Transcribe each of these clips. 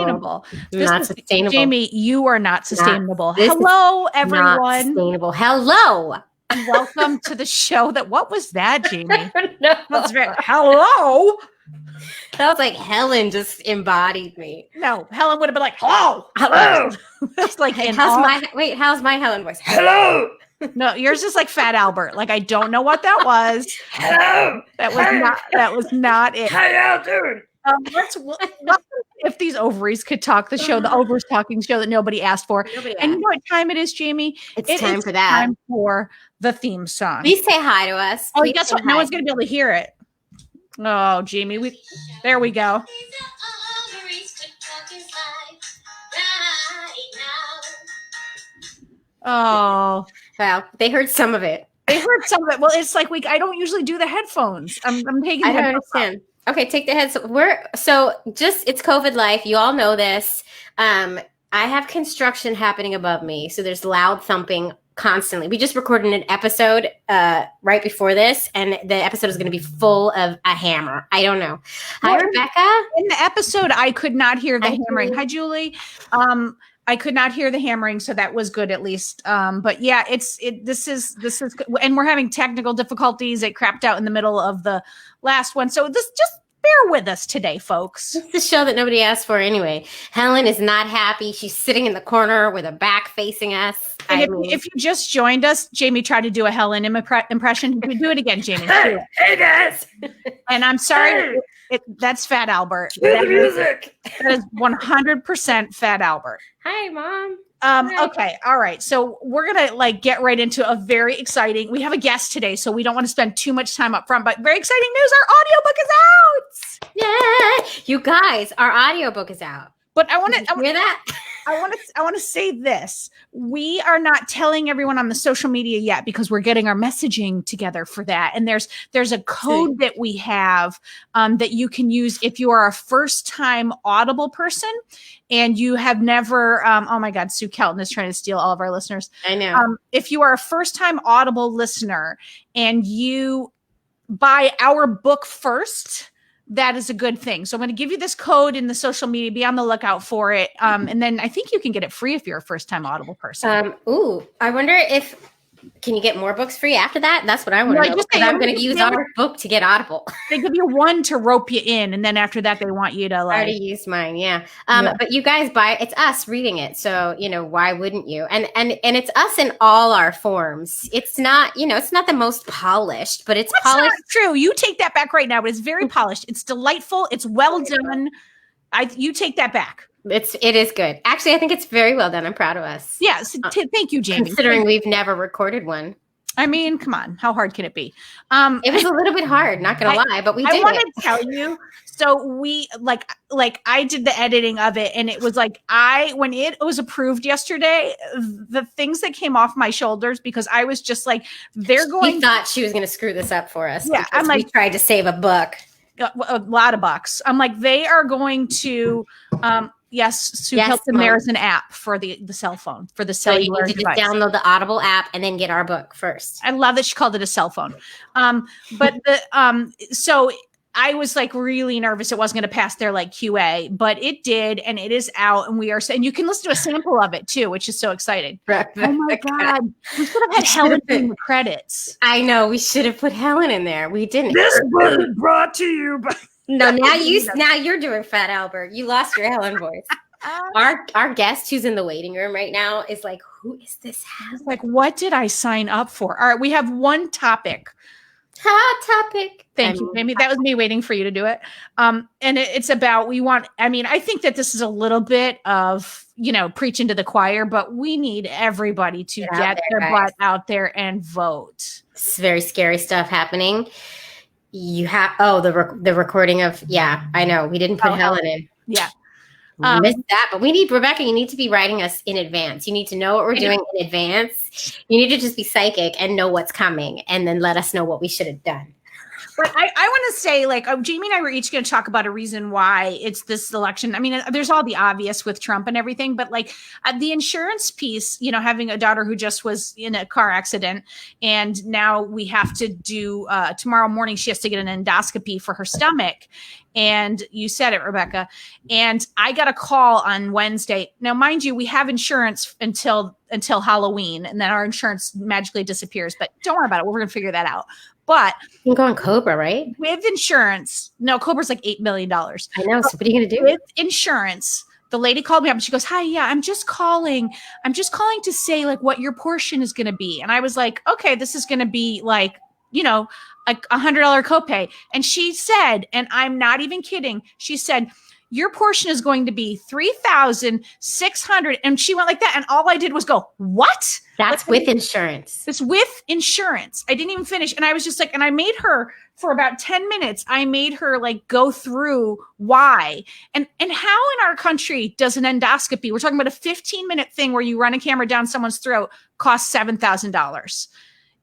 sustainable. Not sustainable. Jaimie, you are not sustainable. Hello, everyone. Not sustainable. Hello. Welcome to the show. What was that, Jaimie? No. That's very, hello. That was like Helen just embodied me. No, Helen would have been like, hello. That's like, how's my Helen voice? Hello. No, yours is like Fat Albert. Like, I don't know what that was. Hello. That was not it. How y'all doing? If These Ovaries Could Talk, the show, the ovaries talking show that nobody asked for. And you know what time it is, Jaimie? It's time for that. Time for the theme song. Please say hi to us. Oh, guess what? No one's going to be able to hear it. Oh, Jaimie, there we go. Oh, well, they heard some of it. Well, it's like I don't usually do the headphones. I'm taking. I don't understand. Okay, take the heads. It's COVID life. You all know this. I have construction happening above me, so there's loud thumping constantly. We just recorded an episode right before this, and the episode is going to be full of a hammer. I don't know. Hi, Rebecca. In the episode, I could not hear the hammering. Hi, Julie. I could not hear the hammering, so that was good at least. But yeah, this is, and we're having technical difficulties. It crapped out in the middle of the last one, so just bear with us today, folks. It's the show that nobody asked for anyway. Helen is not happy. She's sitting in the corner with her back facing us. And if you just joined us, Jaimie tried to do a Helen impression. Do it again, Jaimie. Hey guys. And I'm sorry, that's Fat Albert. That is 100% Fat Albert. Hi, Mom. Okay. All right. So we're going to get right into a very exciting, we have a guest today, so we don't want to spend too much time up front, but very exciting news. Our audiobook is out. Yeah. You guys, our audiobook is out. But I want to hear that. I want to say this. We are not telling everyone on the social media yet because we're getting our messaging together for that. And there's a code that we have that you can use if you are a first-time Audible person and you have never. Oh my God, Sue Kelton is trying to steal all of our listeners. I know. If you are a first-time Audible listener and you buy our book first, that is a good thing. So I'm going to give you this code in the social media. Be on the lookout for it. And then I think you can get it free if you're a first-time Audible person. I wonder if can you get more books free after that? That's what I want to know. I'm going to use our book to get Audible. They give you one to rope you in, and then after that, they want you to I already used mine, yeah. But you guys it's us reading it, so why wouldn't you? And it's us in all our forms. It's not it's not the most polished, but it's polished. Not true. You take that back right now. But it's very polished. It's delightful. It's well done. You take that back. It is good. Actually, I think it's very well done. I'm proud of us. Yes. Thank you, Jaimie. Considering we've never recorded one. I mean, come on. How hard can it be? It was a little bit hard, not going to lie, but we did. I want to tell you. So we I did the editing of it, and it was when it was approved yesterday, the things that came off my shoulders, because I was just like, they're going. He thought she was going to screw this up for us. Yeah, I'm we tried to save a buck. A lot of bucks. I'm like, they are going to. Yes, Sue Hilton, there's an app for the cell phone, for the cellular device. So you need to just download the Audible app and then get our book first. I love that she called it a cell phone. So I was really nervous it wasn't going to pass their QA, but it did, and it is out, and and you can listen to a sample of it too, which is so exciting. Right. Oh my God. We should have had Helen in the credits. I know, we should have put Helen in there. We didn't. This book is brought to you by No, now you're doing Fat Albert. You lost your Helen voice. Our guest who's in the waiting room right now is like, who is this Helen? What did I sign up for? All right, we have one topic. Hot topic. Thank you, Jaimie. That was me waiting for you to do it. And it's about, I think that this is a little bit of, preaching to the choir, but we need everybody to get their butt out there and vote. It's very scary stuff happening. You have the recording of I know we didn't put Helen in. Yeah, we missed that, but we need Rebecca. You need to be writing us in advance. You need to know what we're doing in advance. You need to just be psychic and know what's coming, and then let us know what we should have done. But I want to say, like, Jaimie and I were each going to talk about a reason why it's this election. I mean, there's all the obvious with Trump and everything, but like the insurance piece, having a daughter who just was in a car accident, and now we have to do tomorrow morning, she has to get an endoscopy for her stomach. And you said it, Rebecca. And I got a call on Wednesday. Now, mind you, we have insurance until Halloween, and then our insurance magically disappears. But don't worry about it. We're going to figure that out. But you can go on Cobra, right? With insurance, no, Cobra's like $8 million. I know. So what are you going to do? With insurance, the lady called me up and she goes, "Hi, yeah, I'm just calling to say like what your portion is going to be." And I was like, "Okay, this is going to be like, like $100 copay." And she said, and I'm not even kidding, she said, "Your portion is going to be $3,600." And she went like that. And all I did was go, "What?" That's with insurance. It's with insurance. I didn't even finish. And I was just like, and I made her for about 10 minutes. I made her like go through why and how in our country does an endoscopy, we're talking about a 15-minute thing where you run a camera down someone's throat, cost $7,000.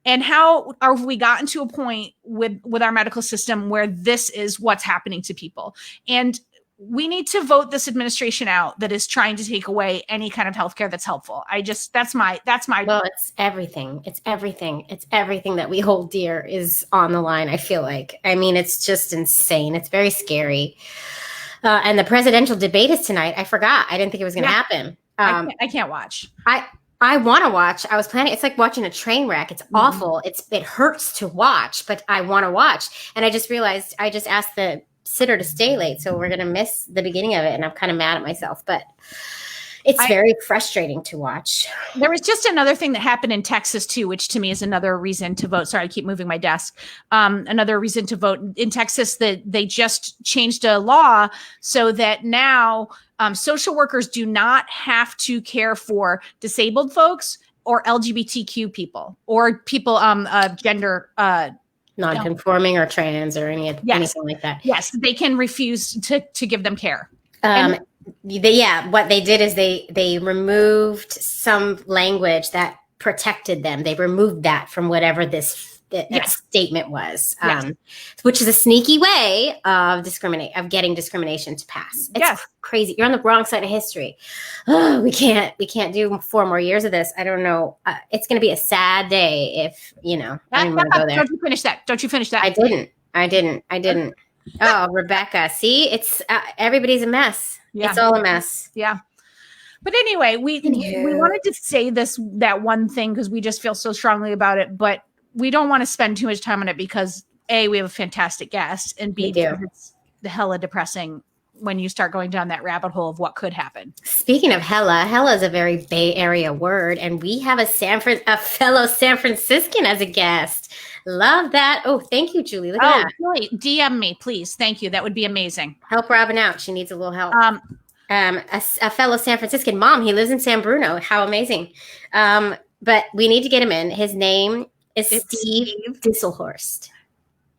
And how have we gotten to a point with our medical system where this is what's happening to people? And we need to vote this administration out that is trying to take away any kind of healthcare that's helpful. that's my. Well, it's everything. It's everything. It's everything that we hold dear is on the line. I feel like, I mean, it's just insane. It's very scary. And the presidential debate is tonight. I forgot. I didn't think it was going to happen. I can't watch. I want to watch. I was planning. It's like watching a train wreck. It's awful. It hurts to watch, but I want to watch. And I just realized I just asked the sitter to stay late, so we're going to miss the beginning of it. And I'm kind of mad at myself, but it's very frustrating to watch. There was just another thing that happened in Texas too, which to me is another reason to vote. Sorry, I keep moving my desk. Another reason to vote in Texas, that they just changed a law so that now social workers do not have to care for disabled folks or LGBTQ people or people gender non-conforming or trans or anything like that. Yes, they can refuse to give them care. What they did is they removed some language that protected them. They removed that from whatever this statement was, which is a sneaky way of getting discrimination to pass. It's crazy. You're on the wrong side of history. Oh, we can't do 4 more years of this. I don't know. It's going to be a sad day if I didn't want to go there. Don't you finish that? I didn't. Oh, Rebecca, see, it's everybody's a mess. Yeah. It's all a mess. Yeah. But anyway, we wanted to say that one thing because we just feel so strongly about it, but we don't want to spend too much time on it because A, we have a fantastic guest, and B, it's the hella depressing when you start going down that rabbit hole of what could happen. Speaking of hella is a very Bay Area word, and we have a fellow San Franciscan as a guest. Love that. Oh, thank you, Julie. Look at that. Really? DM me, please. Thank you. That would be amazing. Help Robin out. She needs a little help. A fellow San Franciscan mom. He lives in San Bruno. How amazing. But we need to get him in. His name is Steve Disselhorst.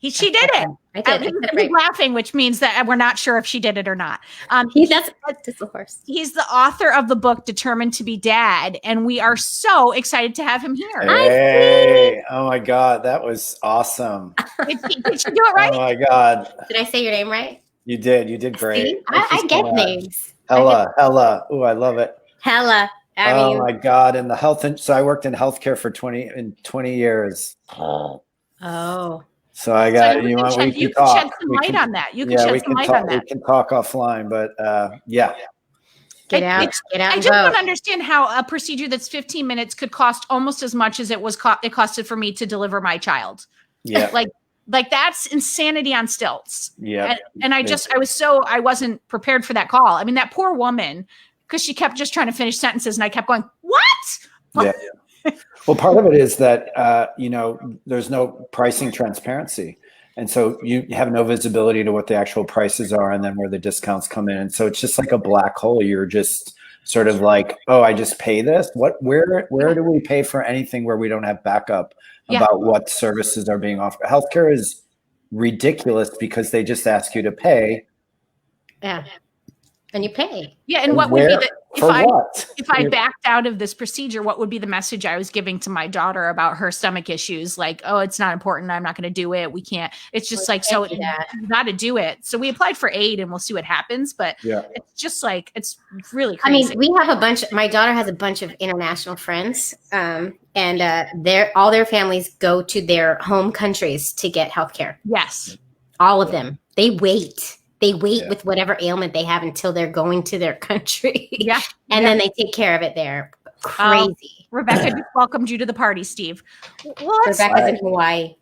She did it. I did. He's laughing, which means that we're not sure if she did it or not. That's Disselhorst. He's the author of the book Determined to be Dad, and we are so excited to have him here. Hey! Oh my God, that was awesome. Did she do it right? Oh my God. Did I say your name right? You did. You did great. See? I get names. Hella. Ooh, I love it. Hella. Oh my God. And so I worked in healthcare for 20 years. Oh. So I got, you can shed some light on that. You can shed some light on that. We can talk offline, but yeah. Get out. I just don't understand how a procedure that's 15 minutes could cost almost as much as it costed for me to deliver my child. Yeah. Like that's insanity on stilts. Yeah. And I wasn't prepared for that call. I mean, that poor woman, because she kept just trying to finish sentences and I kept going, what? Yeah. Well, part of it is that, there's no pricing transparency. And so you have no visibility to what the actual prices are and then where the discounts come in. And so it's just like a black hole. You're just sort of like, oh, I just pay this. Where do we pay for anything where we don't have backup about what services are being offered? Healthcare is ridiculous because they just ask you to pay. Yeah. And you pay. Yeah. And what would be if I backed out of this procedure, what would be the message I was giving to my daughter about her stomach issues? Like, oh, it's not important. I'm not going to do it. We can't. It's just like, so you got to do it. So we applied for aid and we'll see what happens. But it's just like, it's really crazy. I mean, we have my daughter has a bunch of international friends, and all their families go to their home countries to get healthcare. Yes. All of them. They wait. With whatever ailment they have until they're going to their country. Yeah. And then they take care of it there. Crazy. Rebecca just welcomed you to the party, Steve. Well, Rebecca's in Hawaii.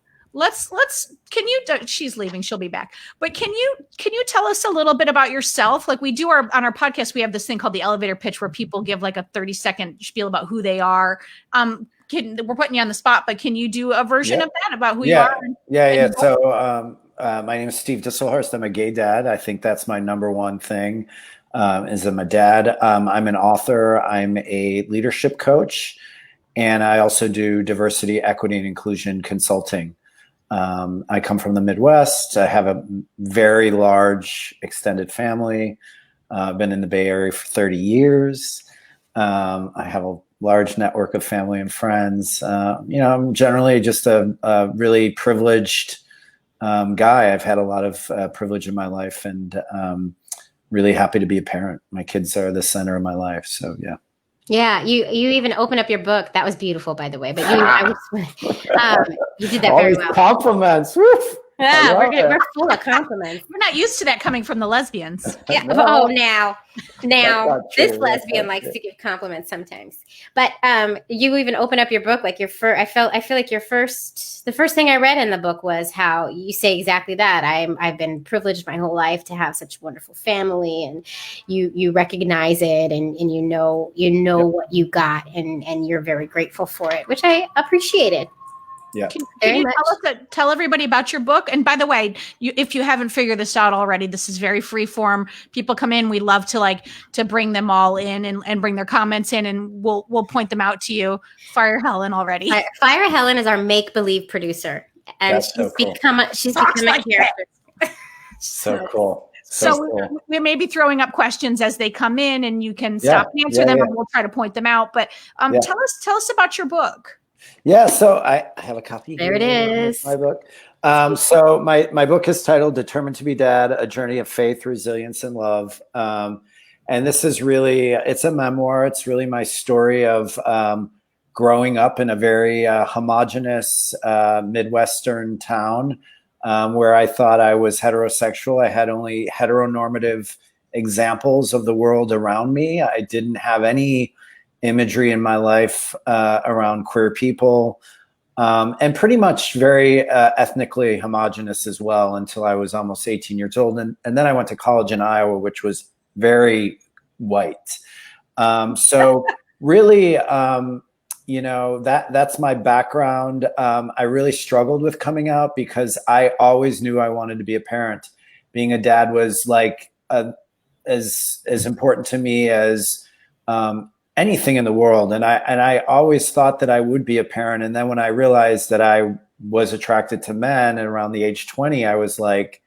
Can you, she's leaving, she'll be back. But can you tell us a little bit about yourself? Like we do on our podcast, we have this thing called the elevator pitch where people give like a 30-second spiel about who they are. We're putting you on the spot, but can you do a version of that about who you are? So, my name is Steve Disselhorst. I'm a gay dad. I think that's my number one thing, is I'm a dad. I'm an author. I'm a leadership coach. And I also do diversity, equity, and inclusion consulting. I come from the Midwest. I have a very large extended family. I've been in the Bay Area for 30 years. I have a large network of family and friends. I'm generally just a really privileged guy. I've had a lot of privilege in my life, and really happy to be a parent. My kids are the center of my life. So yeah. Yeah, you even open up your book. That was beautiful, by the way. But you did that very well. Compliments. Yeah, we're full of compliments. We're not used to that coming from the lesbians. Yeah. No. Now this lesbian likes to give compliments sometimes. But you even open up your book like I feel like the first thing I read in the book was how you say exactly that. I've been privileged my whole life to have such a wonderful family, and you recognize it, and you know what you got, and you're very grateful for it, which I appreciated. Yeah. Can you tell everybody about your book? And by the way, if you haven't figured this out already, this is very free form. People come in. We love to bring them all in and bring their comments in, and we'll point them out to you. Fire Helen already. Fire Helen is our make-believe producer, and she's become a character. So cool. So we may be throwing up questions as they come in, and you can stop and answer them, and we'll try to point them out. But tell us about your book. Yeah, so I have a copy. There it is. My book. So my book is titled "Determined to be Dad: A Journey of Faith, Resilience, and Love." And this is it's a memoir. It's really my story of growing up in a very homogenous Midwestern town where I thought I was heterosexual. I had only heteronormative examples of the world around me. I didn't have any imagery in my life around queer people, and pretty much very ethnically homogenous as well until I was almost 18 years old. And then I went to college in Iowa, which was very white. So really, that's my background. I really struggled with coming out because I always knew I wanted to be a parent. Being a dad was like as important to me as anything in the world. And I always thought that I would be a parent. And then when I realized that I was attracted to men and around the age 20, I was like,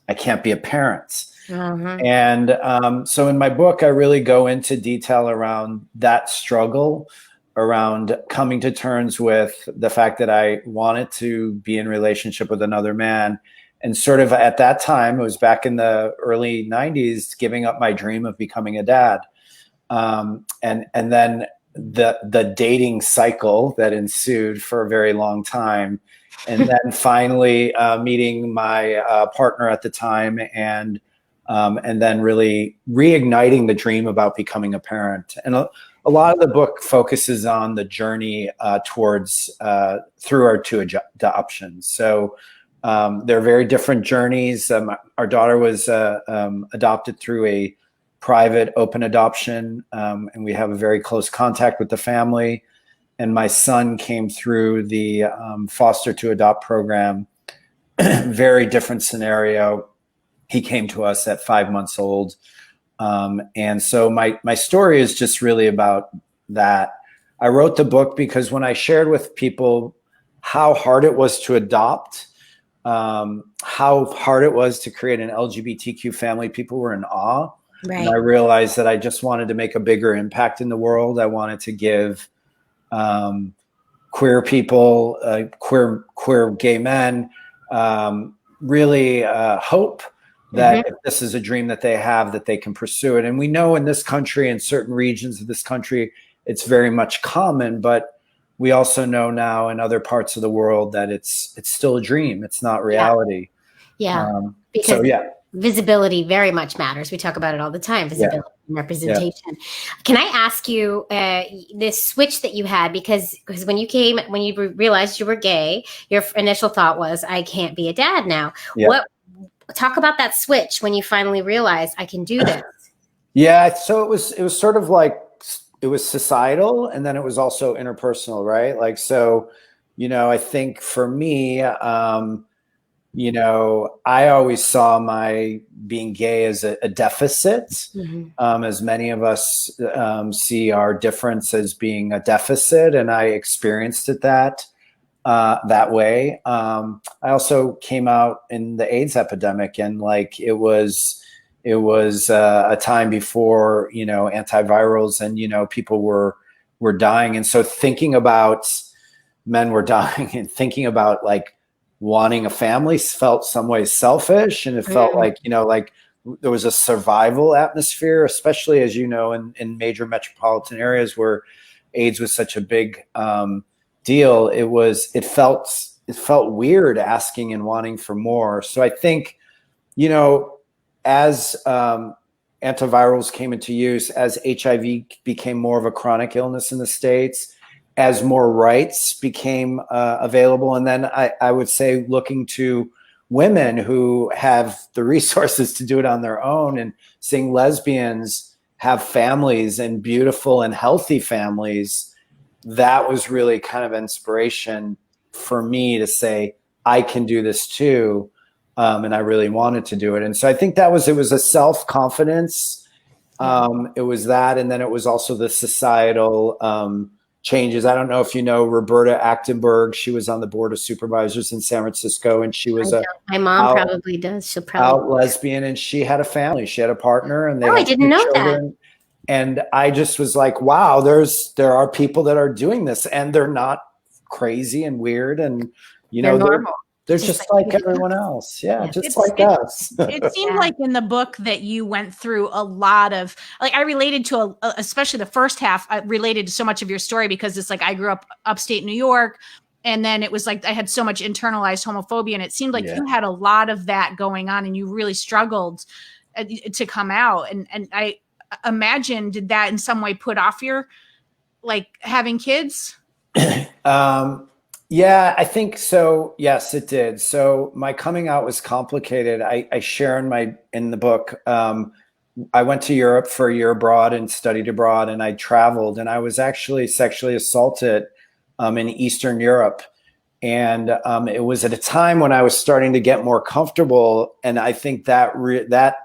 I can't be a parent. Mm-hmm. And so in my book, I really go into detail around that struggle, around coming to terms with the fact that I wanted to be in relationship with another man. And sort of at that time, it was back in the early 90s, giving up my dream of becoming a dad. And then the dating cycle that ensued for a very long time. And then finally meeting my partner at the time and then really reigniting the dream about becoming a parent. And a lot of the book focuses on the journey towards through our two adoptions. So they're very different journeys. Our daughter was adopted through a private open adoption, and we have a very close contact with the family. And my son came through the foster to adopt program. Very different scenario. He came to us at 5 months old. And so my story is just really about that. I wrote the book because when I shared with people how hard it was to adopt, how hard it was to create an LGBTQ family, people were in awe. And I realized that I just wanted to make a bigger impact in the world. I wanted to give queer people, queer gay men, really hope that if this is a dream that they have, that they can pursue it. And we know in this country, in certain regions of this country, it's very much common, but we also know now in other parts of the world that it's still a dream. It's not reality. Because visibility very much matters. We talk about it all the time, visibility and representation. Yeah. Can I ask you this switch that you had, because when you realized you were gay, your initial thought was, I can't be a dad now. Talk about that switch when you finally realized I can do this. So it was sort of like, it was societal, and then it was also interpersonal, right? Like, so, I think for me, I always saw my being gay as a deficit, as many of us see our difference as being a deficit, and I experienced it that way. I also came out in the AIDS epidemic, and like it was a time before antivirals, and people were dying, and so thinking about men were dying and thinking about like wanting a family felt some ways selfish, and it felt like there was a survival atmosphere, especially as in major metropolitan areas where AIDS was such a big deal. It felt weird asking and wanting for more. So I think as antivirals came into use, as HIV became more of a chronic illness in the States, as more rights became available, and then I would say looking to women who have the resources to do it on their own, and seeing lesbians have families and beautiful and healthy families, that was really kind of inspiration for me to say, I can do this too. And I really wanted to do it. And so I think it was a self-confidence. It was that. And then it was also the societal changes. I don't know if you know Roberta Achtenberg. She was on the board of supervisors in San Francisco, and she was my mom probably does. She'll probably out lesbian, and she had a family. She had a partner, and they I didn't know children. That. And I just was like, wow, there are people that are doing this, and they're not crazy and weird, and they're normal. They're just like everyone else. Yeah, just like us. It seemed like in the book that you went through a lot of, like, I related to, especially the first half, I related to so much of your story, because it's like I grew up upstate New York, and then it was like I had so much internalized homophobia, and it seemed like you had a lot of that going on, and you really struggled to come out. And I imagine, did that in some way put off your, like, having kids? Yeah, I think so. Yes, it did. So my coming out was complicated. I share in the book. I went to Europe for a year abroad and studied abroad, and I traveled, and I was actually sexually assaulted in Eastern Europe. And it was at a time when I was starting to get more comfortable. And I think that that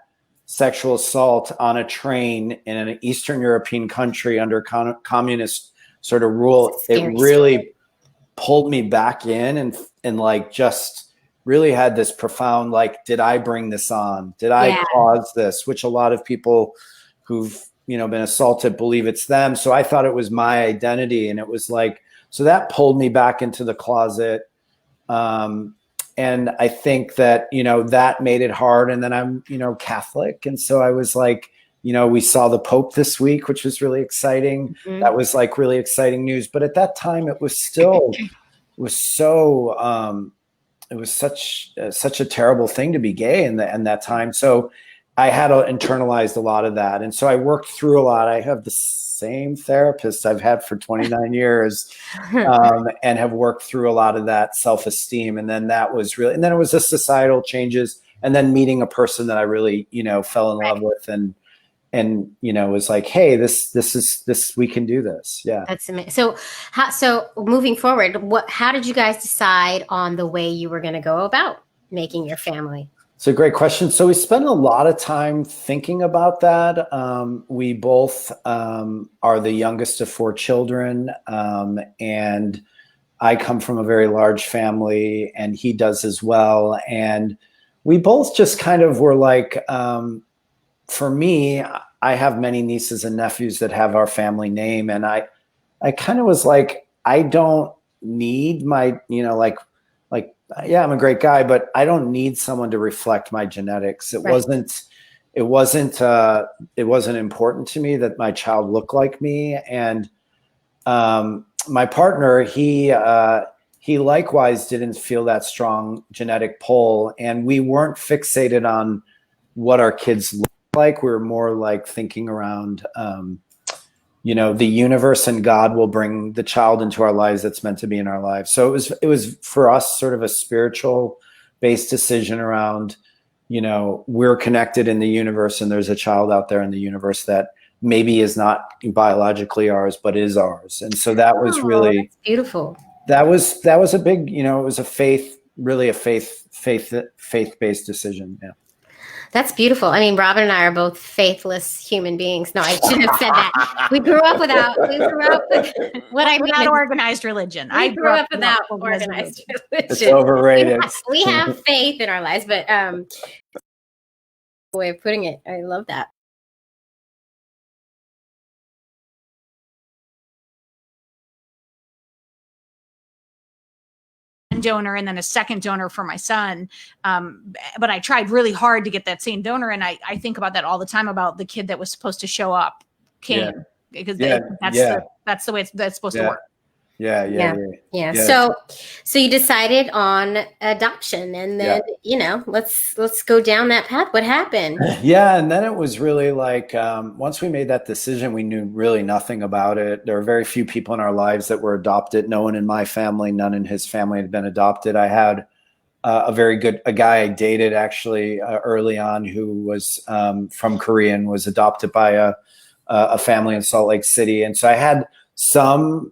sexual assault on a train in an Eastern European country under communist sort of rule, it really pulled me back in, and like just really had this profound, like, did I bring this on? Did I cause this? Which a lot of people who've been assaulted believe it's them. So I thought it was my identity, and it was like, so that pulled me back into the closet. And I think that that made it hard. And then I'm Catholic, and so I was like, we saw the Pope this week, which was really exciting. That was like really exciting news. But at that time, it was still, it was such a terrible thing to be gay in that time. So I had internalized a lot of that. And so I worked through a lot. I have the same therapist I've had for 29 years, and have worked through a lot of that self-esteem. And then that was really, and then it was the societal changes, and then meeting a person that I really, fell in love with, and was like, hey, this, we can do this. Yeah. That's amazing. So moving forward, how did you guys decide on the way you were going to go about making your family? It's a great question. So we spent a lot of time thinking about that. We both are the youngest of 4 children. And I come from a very large family, and he does as well. And we both just kind of were like, for me, I have many nieces and nephews that have our family name. And I kind of was like, I don't need my, yeah, I'm a great guy, but I don't need someone to reflect my genetics. It wasn't important to me that my child looked like me. And my partner, he likewise didn't feel that strong genetic pull, and we weren't fixated on what our kids look like. We were more like thinking around, the universe and God will bring the child into our lives that's meant to be in our lives. So it was for us sort of a spiritual based decision around, we're connected in the universe, and there's a child out there in the universe that maybe is not biologically ours, but is ours. And so that was really that's beautiful. That was a big, it was a faith-based decision. Yeah. That's beautiful. I mean, Robin and I are both faithless human beings. No, I shouldn't have said that. We grew up with without organized religion. I grew up without organized religion. It's overrated. We have faith in our lives, but way of putting it. I love that. Donor and then a second donor for my son, but I tried really hard to get that same donor, and I think about that all the time, about the kid that was supposed to show up because that's the way that's supposed to work. Yeah. So you decided on adoption, and then let's go down that path. What happened? Yeah, and then it was really like once we made that decision, we knew really nothing about it. There were very few people in our lives that were adopted. No one in my family, none in his family had been adopted. I had a guy I dated actually early on who was from Korea and was adopted by a family in Salt Lake City, and so I had some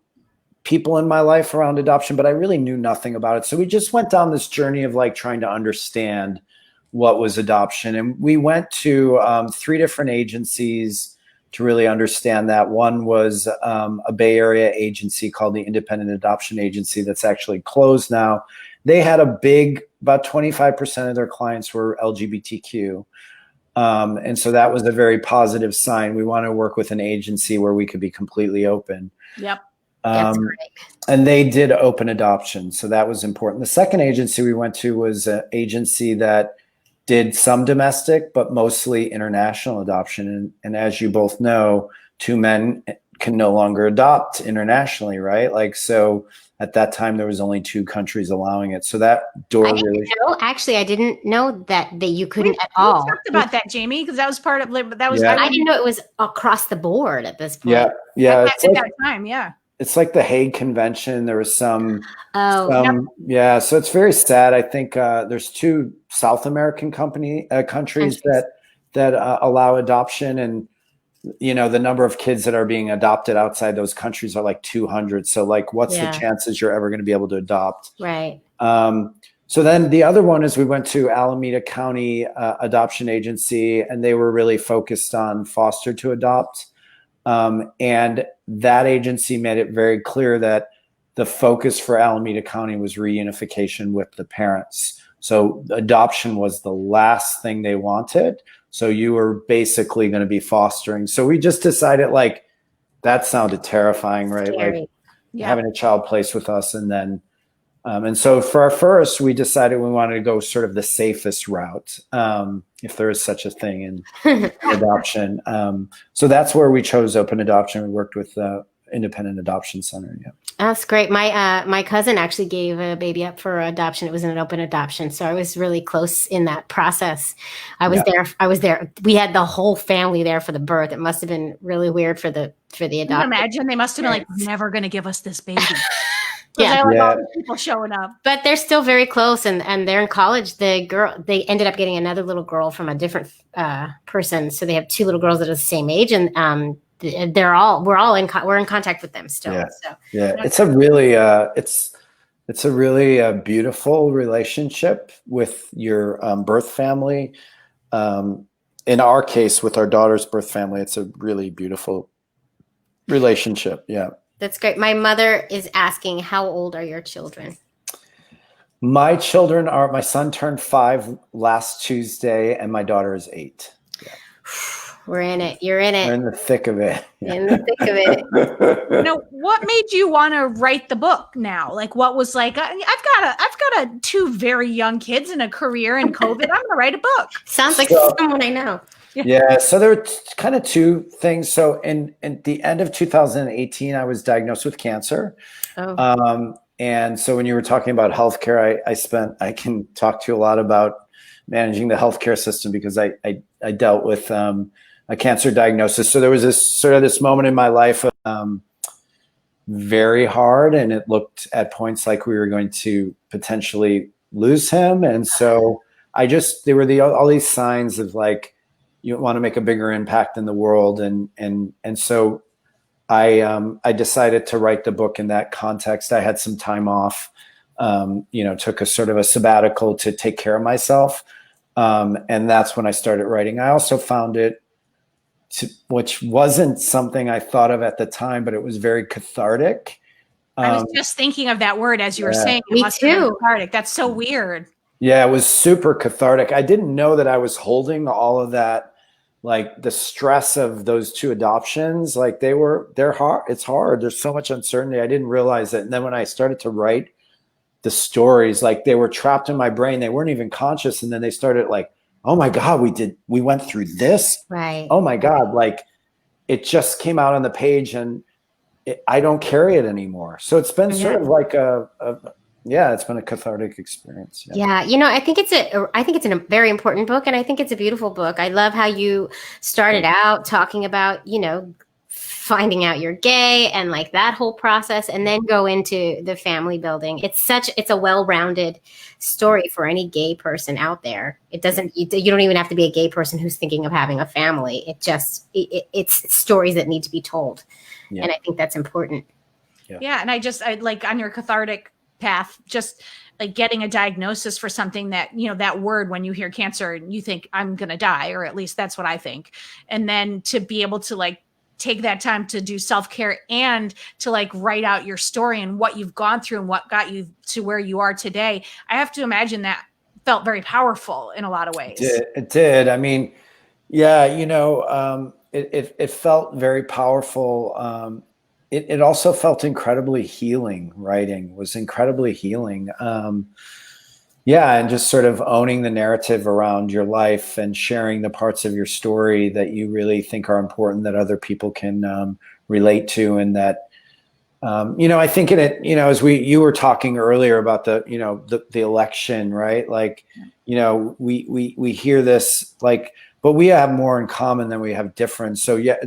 people in my life around adoption, but I really knew nothing about it. So we just went down this journey of like trying to understand what was adoption. And we went to 3 different agencies to really understand that. One was a Bay Area agency called the Independent Adoption Agency that's actually closed now. They had about 25% of their clients were LGBTQ. And so that was a very positive sign. We want to work with an agency where we could be completely open. Yep. And they did open adoption. So that was important. The second agency we went to was an agency that did some domestic, but mostly international adoption. And as you both know, 2 men can no longer adopt internationally, right? Like, so at that time, there was only 2 countries allowing it. So that door really... Actually, I didn't know that you couldn't at all. We talked about that, Jaimie, because that was part of that was. I didn't know it was across the board at this point. Yeah. At that time, yeah. It's like the Hague Convention. There was some. Yep. Yeah. So it's very sad. I think there's 2 South American countries that allow adoption, and the number of kids that are being adopted outside those countries are like 200. So like, what's the chances you're ever going to be able to adopt? Right. So then the other one is we went to Alameda County Adoption Agency, and they were really focused on foster to adopt. And that agency made it very clear that the focus for Alameda County was reunification with the parents. So adoption was the last thing they wanted. So you were basically going to be fostering. So we just decided, like, that sounded terrifying, right? Scary. Like having a child placed with us. And then, and so for our first, we decided we wanted to go sort of the safest route, if there is such a thing in adoption. So that's where we chose open adoption. We worked with the Independent Adoption Center. Yeah. That's great. My cousin actually gave a baby up for adoption. It was an open adoption. So I was really close in that process. I was there. We had the whole family there for the birth. It must have been really weird for the adoption. Can you imagine? They must have been like, never going to give us this baby. Yeah. All the people showing up. But they're still very close, and they're in college. They ended up getting another little girl from a different person. So they have 2 little girls that are the same age, and we're in contact with them still. Yeah. So It's a really it's a really beautiful relationship with your birth family. In our case, with our daughter's birth family, it's a really beautiful relationship. Yeah. That's great. My mother is asking, how old are your children? My son turned 5 last Tuesday, and my daughter is 8. Yeah. We're in it. You're in We're it. in the thick of it. In the thick of it. Now, what made you want to write the book now? Like, what was like, I've got two very young kids and a career in COVID. I'm going to write a book. Sounds like someone I know. Yeah. So there were kind of two things. So in the end of 2018, I was diagnosed with cancer. Oh. And so when you were talking about healthcare, I can talk to you a lot about managing the healthcare system because I dealt with a cancer diagnosis. So there was this moment in my life of very hard, and it looked at points like we were going to potentially lose him. And so there were all these signs of like, you want to make a bigger impact in the world. And so I decided to write the book in that context. I had some time off, took a sort of a sabbatical to take care of myself. And that's when I started writing. I also found it, which wasn't something I thought of at the time, but it was very cathartic. I was just thinking of that word as you were saying. Me too. Cathartic. That's so weird. Yeah, it was super cathartic. I didn't know that I was holding all of that, like the stress of those two adoptions. Like they're hard. It's hard. There's so much uncertainty. I didn't realize it. And then when I started to write the stories, like they were trapped in my brain. They weren't even conscious. And then they started like, oh my God, we went through this. Right. Oh my God. Like it just came out on the page and I don't carry it anymore. So it's been sort of like it's been a cathartic experience. Yeah. I think it's a very important book, and I think it's a beautiful book. I love how you started out talking about, finding out you're gay and like that whole process, and then go into the family building. It's a well-rounded story for any gay person out there. You don't even have to be a gay person who's thinking of having a family. It's stories that need to be told. Yeah. And I think that's important. Yeah. And I like on your cathartic path, just like getting a diagnosis for something that, that word, when you hear cancer, you think I'm going to die, or at least that's what I think. And then to be able to like take that time to do self-care and to like write out your story and what you've gone through and what got you to where you are today. I have to imagine that felt very powerful in a lot of ways. It did. I mean, yeah, it felt very powerful. It also felt incredibly healing. Writing was incredibly healing. And just sort of owning the narrative around your life and sharing the parts of your story that you really think are important, that other people can relate to. And that, I think in it, as you were talking earlier about the election, right? Like, we hear this like, but we have more in common than we have difference. So yeah,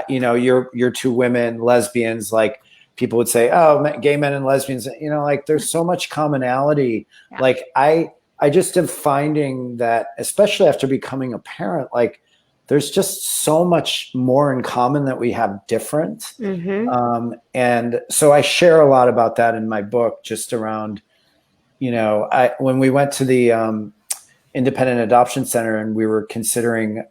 you're two women, lesbians, like people would say, oh, gay men and lesbians, like there's so much commonality. Yeah. Like I just am finding that, especially after becoming a parent, like there's just so much more in common that we have different. Mm-hmm. And so I share a lot about that in my book, just around, when we went to the Independent Adoption Center and we were considering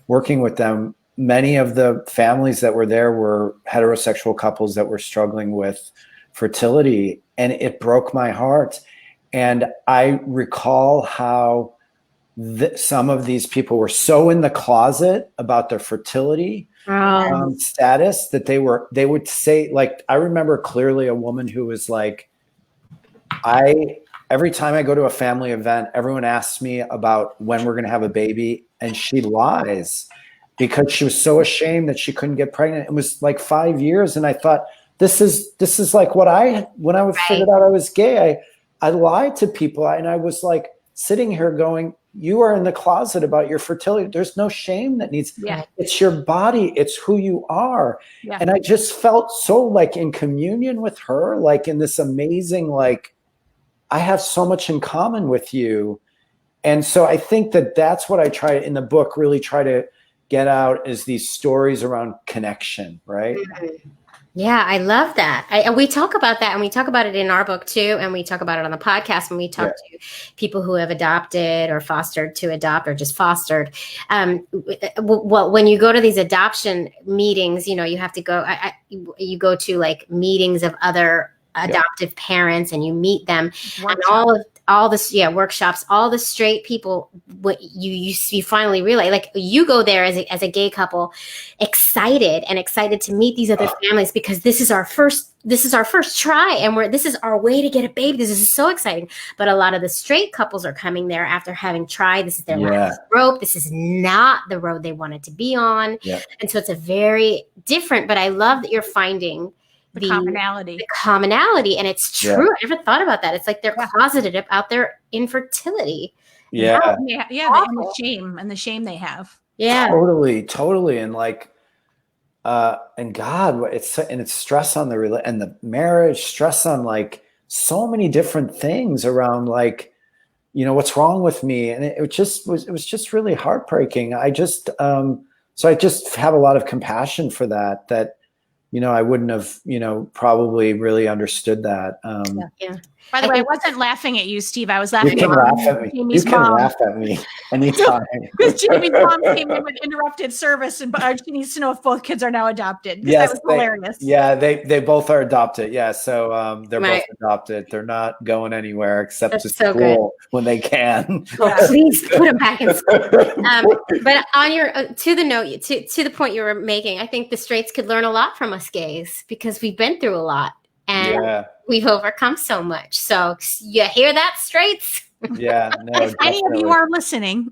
working with them, many of the families that were there were heterosexual couples that were struggling with fertility, and it broke my heart. And I recall how some of these people were so in the closet about their fertility status that they would say, like, I remember clearly a woman who was like, every time I go to a family event, everyone asks me about when we're going to have a baby, and she lies because she was so ashamed that she couldn't get pregnant. It was like 5 years, and I thought, this is like when I figured out I was gay, I lied to people, and I was like sitting here going, you are in the closet about your fertility. There's no shame that needs. Yeah. It's your body. It's who you are. Yeah. And I just felt so like in communion with her, like in this amazing, like, I have so much in common with you. And so I think that that's what I try in the book, really try to get out, is these stories around connection, right? Mm-hmm. Yeah, I love that. And we talk about that, and we talk about it in our book too. And we talk about it on the podcast when we talk to people who have adopted or fostered to adopt or just fostered. Well, when you go to these adoption meetings, you have to go, you go to like meetings of other adoptive parents, and you meet them, and all this, workshops, all the straight people, what you finally realize, like you go there as a gay couple, excited to meet these other families because this is our first try, and this is our way to get a baby. This is so exciting. But a lot of the straight couples are coming there after having tried. This is their last rope. This is not the road they wanted to be on. Yeah. And so it's a very different, but I love that you're finding the commonality. And it's true. I never thought about that. It's like they're closeted out their infertility. Yeah. And the shame they have. Yeah. Totally. And like, and God, it's stress on the marriage, stress on like so many different things around like, what's wrong with me. And it was just really heartbreaking. I just have a lot of compassion for that, I wouldn't have, probably really understood that. By the way, I wasn't laughing at you, Steve. I was laughing at Jamie's mom. You can laugh at me anytime. Because Jamie's mom came in with interrupted service, and she needs to know if both kids are now adopted. Yes, that was hilarious. Yeah, they both are adopted. Yeah, so they're both adopted. They're not going anywhere except to school when they can. Well, please put them back in school. But on your to the point you were making, I think the straights could learn a lot from us gays because we've been through a lot. And we've overcome so much. So you hear that, straights? Yeah. No, if any of you are listening.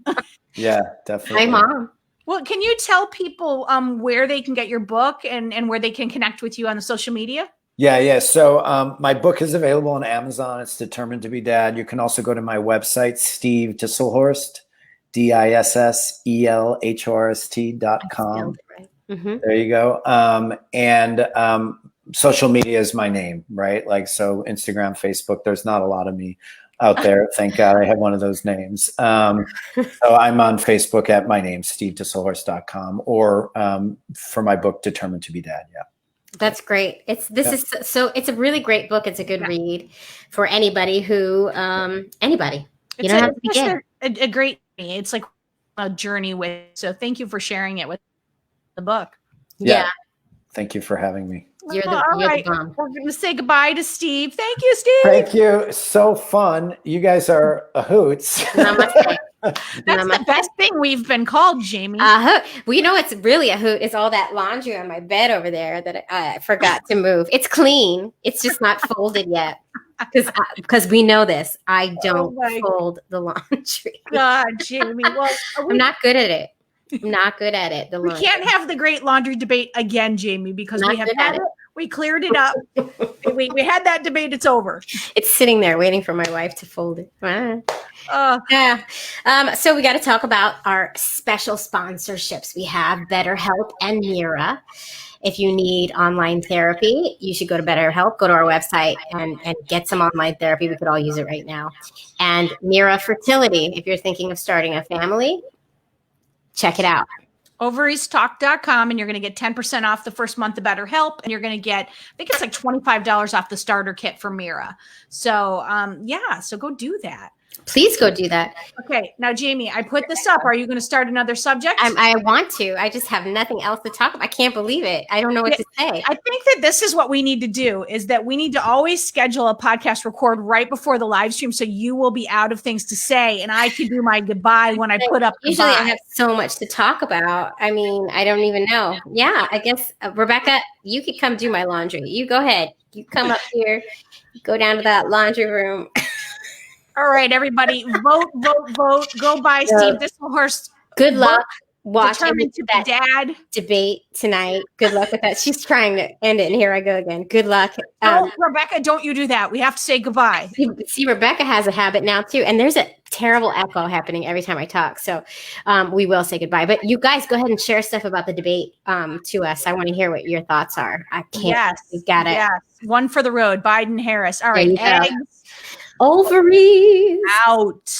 Yeah, definitely. My mom. Well, can you tell people where they can get your book and where they can connect with you on the social media? Yeah. So my book is available on Amazon. It's Determined to Be Dad. You can also go to my website, Steve Disselhorst, DISSELHORST.com. Mm-hmm. There you go. And social media is my name, right? Like, so Instagram, Facebook, there's not a lot of me out there. Thank God I have one of those names. So I'm on Facebook at my name, stevedisselhorst.com, or for my book, Determined to Be Dad. Yeah. That's great. It's a really great book. It's a good read for anybody who, anybody. You don't have to begin. A great, it's like a journey with, so thank you for sharing it with the book. Yeah. Thank you for having me. You're the bomb. We're going to say goodbye to Steve. Thank you, Steve. Thank you. So fun. You guys are a hoots. Namaste. That's the best thing we've been called, Jaimie. Well, it's really a hoot. It's all that laundry on my bed over there that I forgot to move. It's clean. It's just not folded yet. Because we know this. I don't fold the laundry. God, Jaimie. Well, I'm not good at it. I'm not good at it. We can't have the great laundry debate again, Jaimie, because we have had it. We cleared it up. we had that debate. It's over. It's sitting there waiting for my wife to fold it. So we got to talk about our special sponsorships. We have BetterHelp and Mira. If you need online therapy, you should go to BetterHelp, go to our website and get some online therapy. We could all use it right now. And Mira Fertility, if you're thinking of starting a family, check it out. ovariestalk.com, and you're going to get 10% off the first month of BetterHelp, and you're going to get, I think it's like $25 off the starter kit for Mira. So, so go do that. Please go do that. Okay. Now, Jaimie, I put this up. Are you going to start another subject? I want to. I just have nothing else to talk about. I can't believe it. I don't know what to say. I think that this is what we need to do, is that we need to always schedule a podcast record right before the live stream, so you will be out of things to say and I can do my goodbye when I put up Usually I have so much to talk about. I mean, I don't even know. Yeah, I guess, Rebecca, you could come do my laundry. You go ahead. You come up here, go down to that laundry room. All right, everybody, vote. Go buy Steve Disselhorst. Good luck watching that dad debate tonight. Good luck with that. She's trying to end it, and here I go again. Good luck. Rebecca, don't you do that. We have to say goodbye. See, Rebecca has a habit now, too, and there's a terrible echo happening every time I talk, so we will say goodbye. But you guys go ahead and share stuff about the debate to us. I want to hear what your thoughts are. I can't. Yes. We got it. Yes. One for the road. Biden, Harris. All right, eggs. Ovaries out.